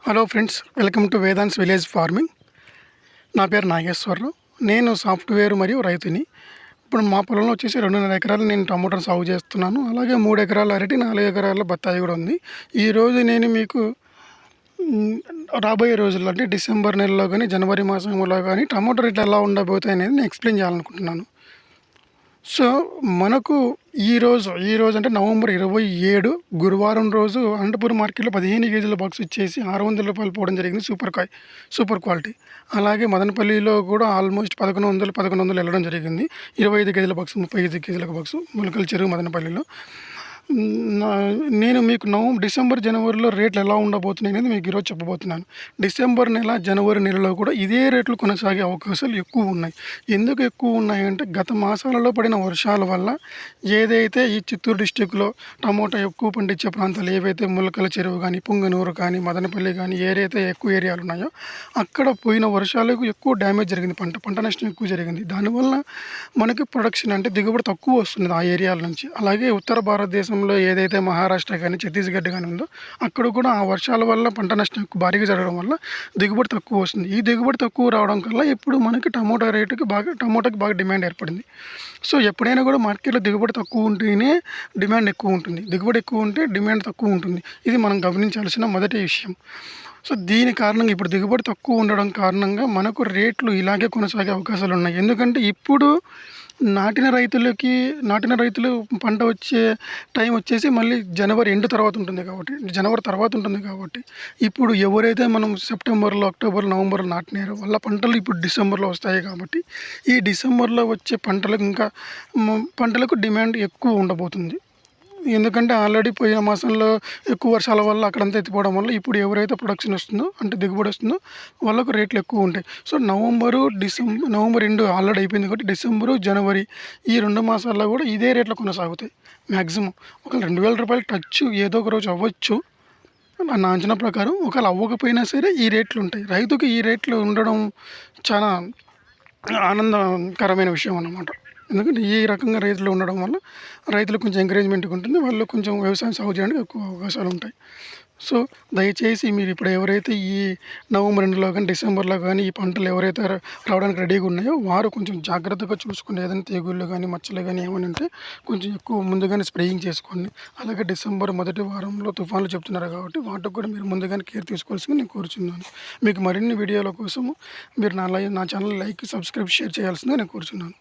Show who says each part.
Speaker 1: Hello friends, welcome to Vedant village farming. నా పేరు నాగేశ్వరరావు. నేను సాఫ్ట్వేర్ మరియు రైతుని. ఇప్పుడు మా పొలంలో వచ్చేసి 2.5 ఎకరాలు నేను టమోటా సాగు చేస్తున్నాను. అలాగే 3 ఎకరాల అరటి, 4 ఎకరాల బత్తాయి కూడా ఉంది. ఈరోజు నేను మీకు రాబోయే రోజుల్లో అంటే డిసెంబర్ నెలలో కానీ జనవరి మాసంలో కానీ టమోటా రేట్లు ఎలా ఉండబోతాయి అనేది నేను ఎక్స్ప్లెయిన్ చేయాలనుకుంటున్నాను. సో మనకు ఈరోజు అంటే నవంబర్ 27 గురువారం రోజు అనంతపురం మార్కెట్లో 15 కేజీల బాక్స్ ఇచ్చేసి ₹600 పోవడం జరిగింది. Super quality. అలాగే మదనపల్లిలో కూడా ఆల్మోస్ట్ 1100 వెళ్ళడం జరిగింది. 25 కేజీల బాక్స్, 35 కేజీల బాక్స్ ములకల చెరువు మదనపల్లిలో. నేను మీకు డిసెంబర్ జనవరిలో రేట్లు ఎలా ఉండబోతున్నాయి అనేది మీకు ఈరోజు చెప్పబోతున్నాను. డిసెంబర్ నెల, జనవరి నెలలో కూడా ఇదే రేట్లు కొనసాగే అవకాశాలు ఎక్కువ ఉన్నాయి. ఎందుకు ఎక్కువ ఉన్నాయంటే గత మాసాలలో పడిన వర్షాల వల్ల ఏదైతే ఈ చిత్తూరు డిస్టిక్లో టమోటా ఎక్కువ పండించే ప్రాంతాలు ఏవైతే ములకల చెరువు కానీ, పుంగనూరు కానీ, మదనపల్లి కానీ ఏదైతే ఎక్కువ ఏరియాలు ఉన్నాయో అక్కడ పోయిన వర్షాలకు ఎక్కువ డ్యామేజ్ జరిగింది. పంట నష్టం ఎక్కువ జరిగింది. దానివల్ల మనకి ప్రొడక్షన్ అంటే దిగుబడి తక్కువ వస్తుంది ఆ ఏరియాల నుంచి. అలాగే ఉత్తర భారతదేశంలో ఏదైతే మహారాష్ట్ర కానీ, ఛత్తీస్గఢ్ కానీ ఉందో అక్కడ కూడా ఆ వర్షాల వల్ల పంట నష్టం ఎక్కువ భారీగా జరగడం వల్ల దిగుబడి తక్కువ వస్తుంది. ఈ దిగుబడి తక్కువ రావడం వల్ల ఇప్పుడు మనకి టమోటాకి బాగా డిమాండ్ ఏర్పడింది. సో ఎప్పుడైనా కూడా మార్కెట్లో దిగుబడి తక్కువ ఉంటేనే డిమాండ్ ఎక్కువ ఉంటుంది. దిగుబడి ఎక్కువ ఉంటే డిమాండ్ తక్కువ ఉంటుంది. ఇది మనం గమనించాల్సిన మొదటి విషయం. సో దీని కారణంగా ఇప్పుడు దిగుబడి తక్కువ ఉండడం కారణంగా మనకు రేట్లు ఇలాగే కొనసాగే అవకాశాలు ఉన్నాయి. ఎందుకంటే ఇప్పుడు నాటిన రైతులు పంట వచ్చే టైం వచ్చేసి మళ్ళీ జనవరి ఎండ్ తర్వాత ఉంటుంది కాబట్టి ఇప్పుడు ఎవరైతే మనం సెప్టెంబర్లో, అక్టోబర్, నవంబర్లో నాటినారో వాళ్ళ పంటలు ఇప్పుడు డిసెంబర్లో వస్తాయి. కాబట్టి ఈ డిసెంబర్లో వచ్చే పంటలకు డిమాండ్ ఎక్కువ ఉండబోతుంది. ఎందుకంటే ఆల్రెడీ పోయిన మాసంలో ఎక్కువ వర్షాల వల్ల అక్కడంతా ఎత్తిపోవడం వల్ల ఇప్పుడు ఎవరైతే ప్రొడక్షన్ వస్తుందో అంటే దిగుబడి వస్తుందో వాళ్ళకు రేట్లు ఎక్కువ ఉంటాయి. సో నవంబర్ ఎండ్ ఆల్రెడీ అయిపోయింది కాబట్టి డిసెంబరు, జనవరి ఈ 2 మాసాల్లో కూడా ఇదే రేట్లు కొనసాగుతాయి. మ్యాక్సిమం ఒక ₹2,000 టచ్ ఏదో ఒక రోజు అవ్వచ్చు నా అంచనా ప్రకారం. ఒకవేళ అవ్వకపోయినా సరే ఈ రేట్లు ఉంటాయి. రైతుకి ఈ రేట్లు ఉండడం చాలా ఆనందకరమైన విషయం అన్నమాట. ఎందుకంటే ఈ రకంగా రైతులు ఉండడం వల్ల రైతులకు కొంచెం ఎంకరేజ్మెంట్గా ఉంటుంది. వాళ్ళు కొంచెం వ్యవసాయం సాగు చేయడానికి ఎక్కువ అవకాశాలు ఉంటాయి. సో దయచేసి మీరు ఇప్పుడు ఎవరైతే ఈ నవంబర్ ఎండ్లో కానీ, డిసెంబర్లో కానీ ఈ పంటలు ఎవరైతే రావడానికి రెడీగా ఉన్నాయో వారు కొంచెం జాగ్రత్తగా చూసుకుని ఏదైనా తెగుళ్ళు కానీ, మచ్చలు కానీ ఏమైనా ఉంటే కొంచెం ఎక్కువ ముందుగానే స్ప్రేయింగ్ చేసుకోండి. అలాగే డిసెంబర్ మొదటి వారంలో తుఫాన్లు చెప్తున్నారు కాబట్టి వాటికి కూడా మీరు ముందుగానే కేర్ తీసుకోవాల్సింది నేను కోరుచున్నాను. మీకు మరిన్ని వీడియోల కోసము మీరు నా ఛానల్ లైక్, సబ్స్క్రైబ్, షేర్ చేయాల్సిందిగా నేను కోరుచున్నాను.